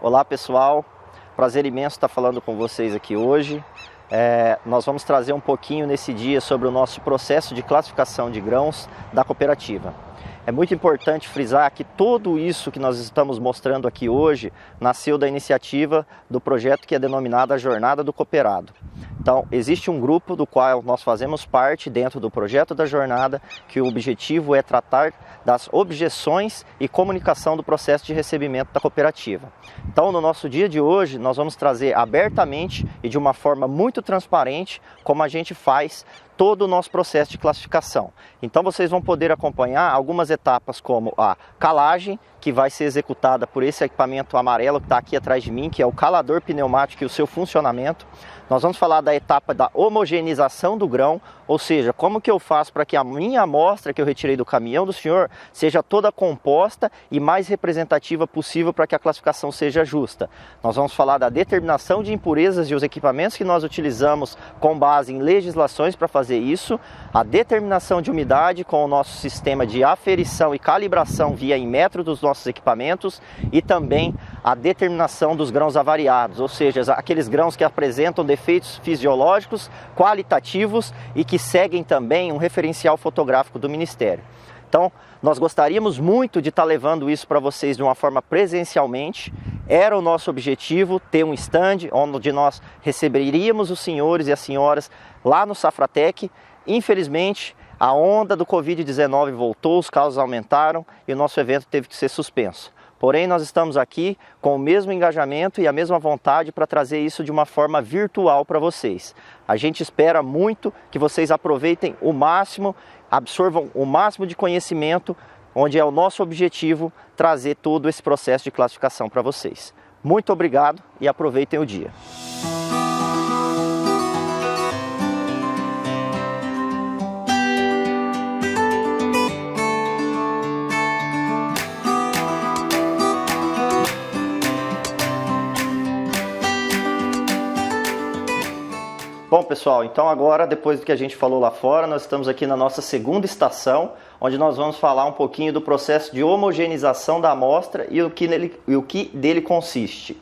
Olá pessoal, prazer imenso estar falando com vocês aqui hoje. Nós vamos trazer um pouquinho nesse dia sobre o nosso processo de classificação de grãos da cooperativa. É muito importante frisar que tudo isso que nós estamos mostrando aqui hoje nasceu da iniciativa do projeto que é denominado a Jornada do Cooperado. Então, existe um grupo do qual nós fazemos parte dentro do projeto da jornada, que o objetivo é tratar das objeções e comunicação do processo de recebimento da cooperativa. Então, no nosso dia de hoje, nós vamos trazer abertamente e de uma forma muito transparente como a gente faz todo o nosso processo de classificação. Então vocês vão poder acompanhar algumas etapas como a calagem, que vai ser executada por esse equipamento amarelo que está aqui atrás de mim, que é o calador pneumático e o seu funcionamento. Nós vamos falar da etapa da homogeneização do grão, ou seja, como que eu faço para que a minha amostra que eu retirei do caminhão do senhor seja toda composta e mais representativa possível para que a classificação seja justa. Nós vamos falar da determinação de impurezas e os equipamentos que nós utilizamos com base em legislações para fazer isso, a determinação de umidade com o nosso sistema de aferição e calibração via Inmetro dos nossos equipamentos e também a determinação dos grãos avariados, ou seja, aqueles grãos que apresentam defeitos fisiológicos, qualitativos e que seguem também um referencial fotográfico do Ministério. Então, nós gostaríamos muito de estar levando isso para vocês de uma forma presencialmente. Era o nosso objetivo ter um stand onde nós receberíamos os senhores e as senhoras lá no Safratec. Infelizmente, a onda do Covid-19 voltou, os casos aumentaram e o nosso evento teve que ser suspenso. Porém, nós estamos aqui com o mesmo engajamento e a mesma vontade para trazer isso de uma forma virtual para vocês. A gente espera muito que vocês aproveitem o máximo, absorvam o máximo de conhecimento, onde é o nosso objetivo trazer todo esse processo de classificação para vocês. Muito obrigado e aproveitem o dia. Bom pessoal, então agora depois do que a gente falou lá fora, nós estamos aqui na nossa segunda estação, onde nós vamos falar um pouquinho do processo de homogeneização da amostra e o que dele consiste.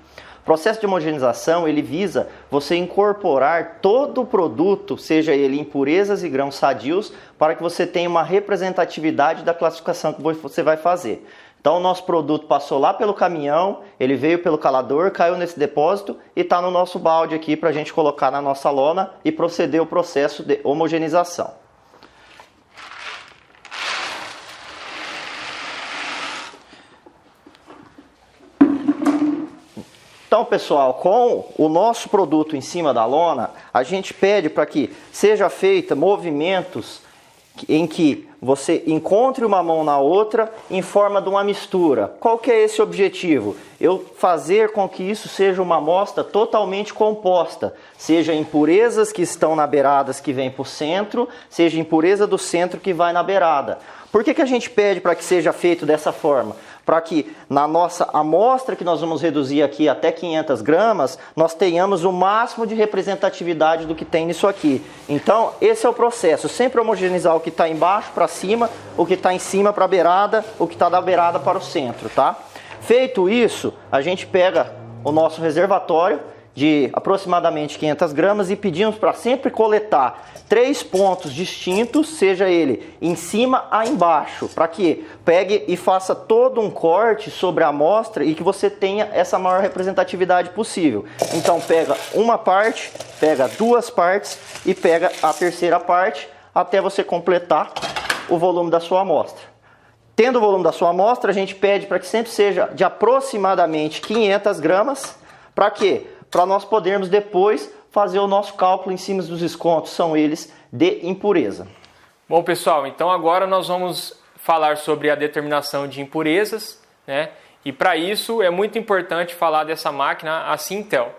O processo de homogeneização, ele visa você incorporar todo o produto, seja ele impurezas e grãos sadios, para que você tenha uma representatividade da classificação que você vai fazer. Então o nosso produto passou lá pelo caminhão, ele veio pelo calador, caiu nesse depósito e está no nosso balde aqui para a gente colocar na nossa lona e proceder o processo de homogeneização. Então pessoal, com o nosso produto em cima da lona, a gente pede para que seja feita movimentos em que você encontre uma mão na outra em forma de uma mistura. Qual que é esse objetivo? Eu fazer com que isso seja uma amostra totalmente composta, seja impurezas que estão na beirada que vêm para o centro, seja impureza do centro que vai na beirada. Por que a gente pede para que seja feito dessa forma? Para que na nossa amostra, que nós vamos reduzir aqui até 500 gramas, nós tenhamos o máximo de representatividade do que tem nisso aqui. Então, esse é o processo. Sempre homogeneizar o que está embaixo para cima, o que está em cima para a beirada, o que está da beirada para o centro, tá? Feito isso, a gente pega o nosso reservatório de aproximadamente 500 gramas e pedimos para sempre coletar 3 pontos distintos, seja ele em cima a embaixo, para que pegue e faça todo um corte sobre a amostra e que você tenha essa maior representatividade possível. Então pega uma parte, pega 2 partes e pega a terceira parte até você completar o volume da sua amostra. Tendo o volume da sua amostra, a gente pede para que sempre seja de aproximadamente 500 gramas, para quê? Para nós podermos depois fazer o nosso cálculo em cima dos descontos, são eles de impureza. Bom pessoal, então agora nós vamos falar sobre a determinação de impurezas, né? E para isso é muito importante falar dessa máquina, a Sintel.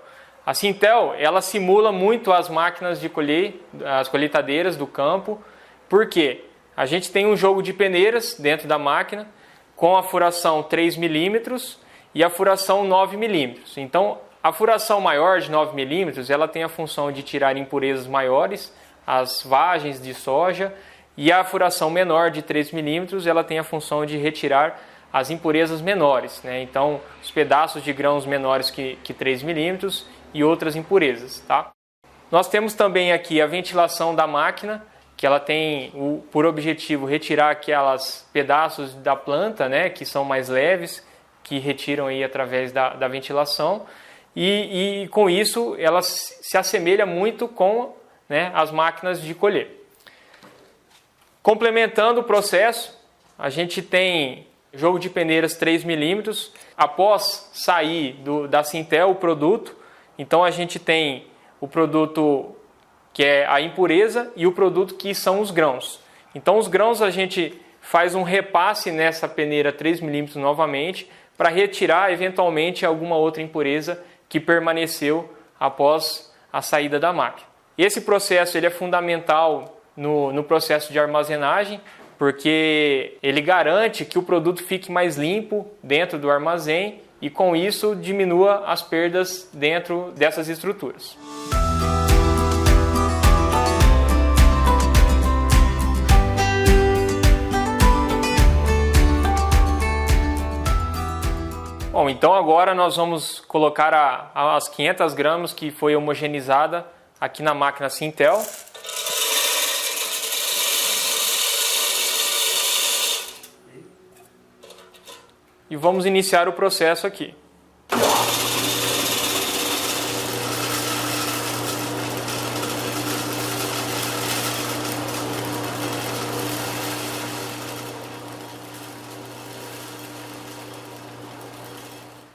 A Sintel, ela simula muito as máquinas de colher, as colheitadeiras do campo, porque a gente tem um jogo de peneiras dentro da máquina com a furação 3 milímetros e a furação 9 milímetros. Então, A furação maior de 9 milímetros, ela tem a função de tirar impurezas maiores, as vagens de soja, e a furação menor de 3 milímetros, ela tem a função de retirar as impurezas menores, né? Então, os pedaços de grãos menores que 3 milímetros e outras impurezas, tá? Nós temos também aqui a ventilação da máquina, que ela tem por objetivo retirar aquelas pedaços da planta, né, que são mais leves, que retiram aí através da ventilação, e com isso ela se assemelha muito com, né, as máquinas de colher. Complementando o processo, a gente tem jogo de peneiras 3 milímetros. Após sair da Sintel o produto, então a gente tem o produto que é a impureza e o produto que são os grãos. Então os grãos a gente faz um repasse nessa peneira 3 milímetros novamente para retirar eventualmente alguma outra impureza que permaneceu após a saída da máquina. Esse processo ele é fundamental no processo de armazenagem, porque ele garante que o produto fique mais limpo dentro do armazém e com isso diminua as perdas dentro dessas estruturas. Bom, então agora nós vamos colocar as 500 gramas que foi homogeneizada aqui na máquina Sintel. E vamos iniciar o processo aqui.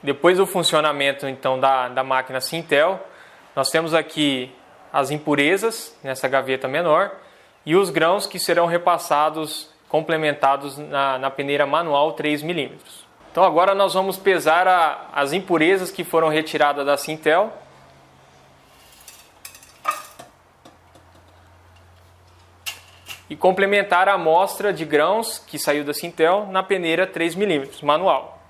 Depois do funcionamento então da máquina Sintel, nós temos aqui as impurezas nessa gaveta menor e os grãos que serão repassados, complementados na peneira manual 3 milímetros. Então agora nós vamos pesar as impurezas que foram retiradas da Sintel. E complementar a amostra de grãos que saiu da Sintel na peneira 3 milímetros manual.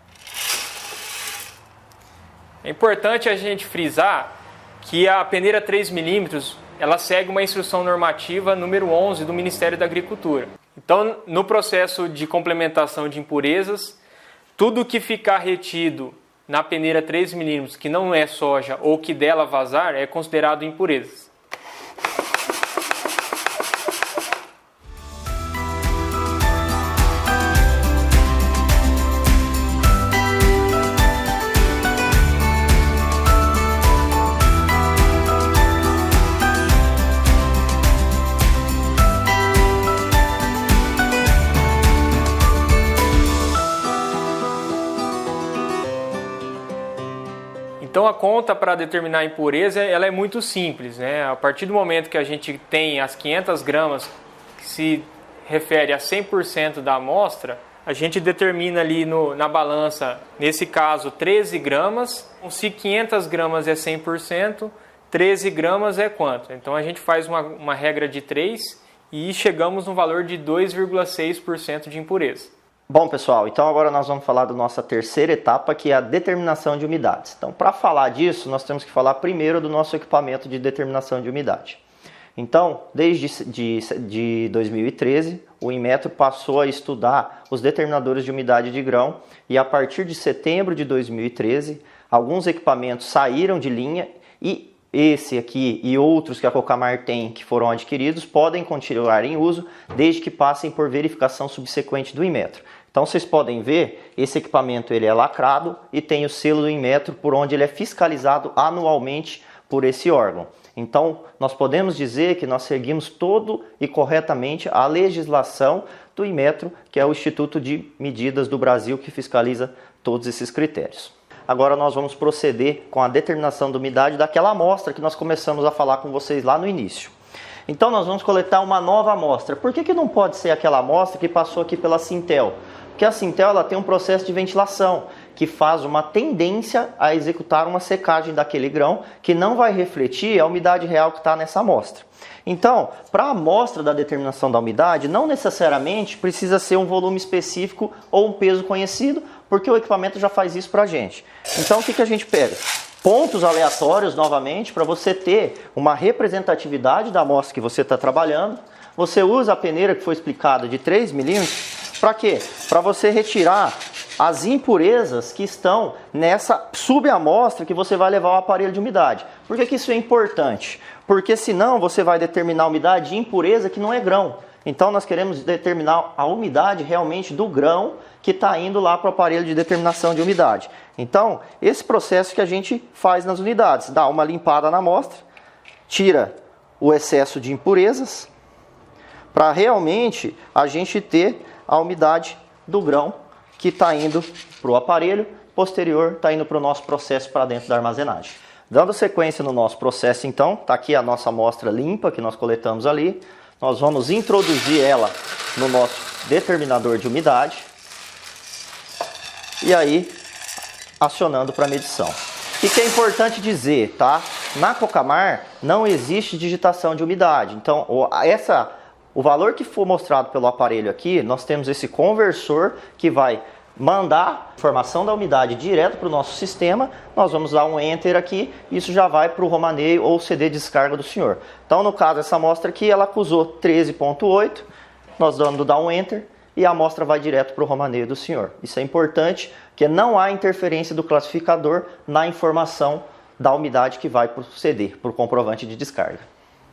É importante a gente frisar que a peneira 3 milímetros ela segue uma instrução normativa número 11 do Ministério da Agricultura. Então, no processo de complementação de impurezas, tudo que ficar retido na peneira 3 milímetros que não é soja ou que dela vazar é considerado impurezas. Então a conta para determinar a impureza ela é muito simples, né? A partir do momento que a gente tem as 500 gramas que se refere a 100% da amostra, a gente determina ali na balança, nesse caso 13 gramas, se 500 gramas é 100%, 13 gramas é quanto? Então a gente faz uma regra de 3 e chegamos no valor de 2,6% de impureza. Bom, pessoal, então agora nós vamos falar da nossa terceira etapa, que é a determinação de umidades. Então, para falar disso, nós temos que falar primeiro do nosso equipamento de determinação de umidade. Então, desde 2013, o Inmetro passou a estudar os determinadores de umidade de grão e a partir de setembro de 2013, alguns equipamentos saíram de linha e esse aqui e outros que a Cocamar tem que foram adquiridos podem continuar em uso desde que passem por verificação subsequente do Inmetro. Então vocês podem ver, esse equipamento ele é lacrado e tem o selo do Inmetro por onde ele é fiscalizado anualmente por esse órgão. Então nós podemos dizer que nós seguimos todo e corretamente a legislação do Inmetro, que é o Instituto de Medidas do Brasil que fiscaliza todos esses critérios. Agora nós vamos proceder com a determinação da umidade daquela amostra que nós começamos a falar com vocês lá no início. Então nós vamos coletar uma nova amostra. Por que não pode ser aquela amostra que passou aqui pela Sintel? Porque a Sintel ela tem um processo de ventilação que faz uma tendência a executar uma secagem daquele grão que não vai refletir a umidade real que está nessa amostra. Então, para a amostra da determinação da umidade, não necessariamente precisa ser um volume específico ou um peso conhecido, porque o equipamento já faz isso para a gente. Então, o que a gente pega? pontos aleatórios novamente para você ter uma representatividade da amostra que você está trabalhando. Você usa a peneira que foi explicada de 3 milímetros. Para quê? Para você retirar as impurezas que estão nessa subamostra que você vai levar ao aparelho de umidade. Por que isso é importante? Porque senão você vai determinar a umidade de impureza que não é grão. Então nós queremos determinar a umidade realmente do grão que está indo lá para o aparelho de determinação de umidade. Então, esse processo que a gente faz nas unidades, dá uma limpada na amostra, tira o excesso de impurezas, para realmente a gente ter a umidade do grão que está indo para o aparelho, posterior está indo para o nosso processo para dentro da armazenagem. Dando sequência no nosso processo então, está aqui a nossa amostra limpa que nós coletamos ali. Nós vamos introduzir ela no nosso determinador de umidade e aí acionando para medição. O que é importante dizer, tá? Na Cocamar não existe digitação de umidade. Então, o valor que for mostrado pelo aparelho aqui, nós temos esse conversor que vai mandar a informação da umidade direto para o nosso sistema. Nós vamos dar um Enter aqui, isso já vai para o romaneio ou CD de descarga do senhor. Então, no caso, essa amostra aqui, ela acusou 13,8, nós damos dar um Enter e a amostra vai direto para o romaneio do senhor. Isso é importante, porque não há interferência do classificador na informação da umidade que vai para o CD, para o comprovante de descarga.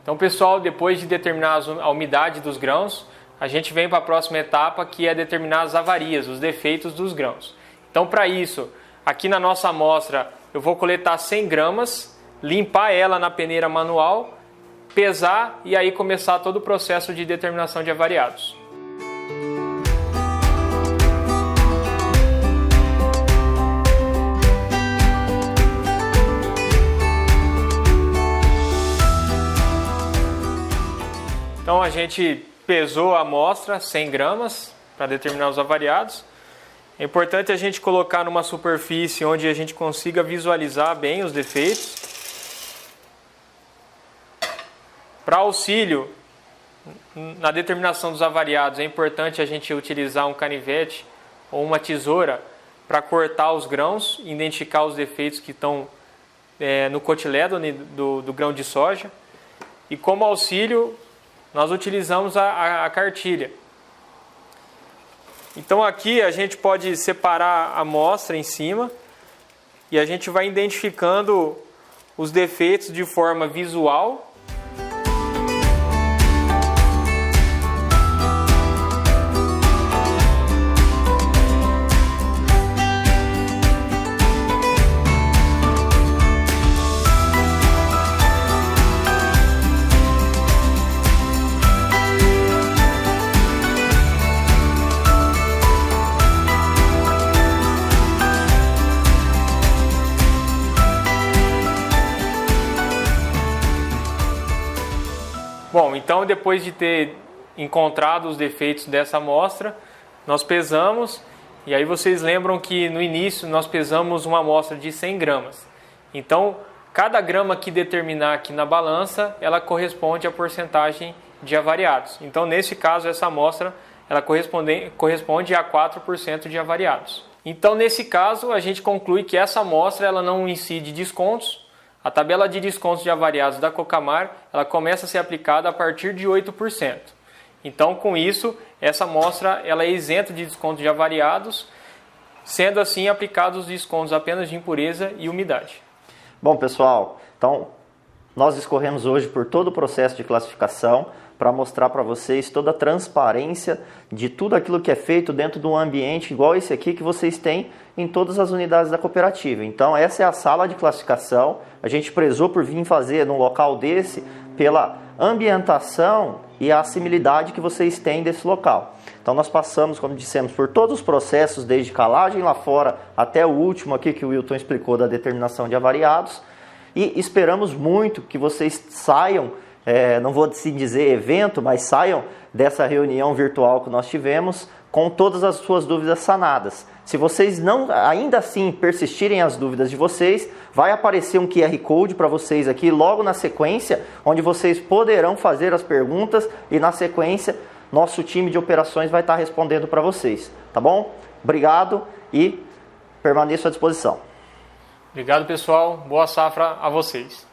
Então, pessoal, depois de determinar a umidade dos grãos, a gente vem para a próxima etapa, que é determinar as avarias, os defeitos dos grãos. Então, para isso, aqui na nossa amostra, eu vou coletar 100 gramas, limpar ela na peneira manual, pesar e aí começar todo o processo de determinação de avariados. Então, a gente pesou a amostra, 100 gramas, para determinar os avariados. É importante a gente colocar numa superfície onde a gente consiga visualizar bem os defeitos. Para auxílio na determinação dos avariados, é importante a gente utilizar um canivete ou uma tesoura para cortar os grãos, identificar os defeitos que estão no cotiledo do grão de soja. E como auxílio, nós utilizamos a cartilha. Então aqui a gente pode separar a amostra em cima e a gente vai identificando os defeitos de forma visual. Bom, então depois de ter encontrado os defeitos dessa amostra, nós pesamos, e aí vocês lembram que no início nós pesamos uma amostra de 100 gramas. Então, cada grama que determinar aqui na balança, ela corresponde à porcentagem de avariados. Então, nesse caso, essa amostra ela corresponde a 4% de avariados. Então, nesse caso, a gente conclui que essa amostra ela não incide descontos. A tabela de descontos de avariados da Cocamar, ela começa a ser aplicada a partir de 8%. Então, com isso, essa amostra ela é isenta de desconto de avariados, sendo assim aplicados os descontos apenas de impureza e umidade. Bom, pessoal, então nós discorremos hoje por todo o processo de classificação para mostrar para vocês toda a transparência de tudo aquilo que é feito dentro de um ambiente igual esse aqui que vocês têm em todas as unidades da cooperativa. Então essa é a sala de classificação, a gente prezou por vir fazer num local desse pela ambientação e a assimilidade que vocês têm desse local. Então nós passamos, como dissemos, por todos os processos, desde calagem lá fora até o último aqui que o Wilton explicou da determinação de avariados, e esperamos muito que vocês saiam, não vou dizer evento, mas saiam dessa reunião virtual que nós tivemos com todas as suas dúvidas sanadas. Se vocês não ainda assim persistirem as dúvidas de vocês, vai aparecer um QR Code para vocês aqui logo na sequência, onde vocês poderão fazer as perguntas e na sequência nosso time de operações vai estar respondendo para vocês, tá bom? Obrigado e permaneço à disposição. Obrigado, pessoal. Boa safra a vocês.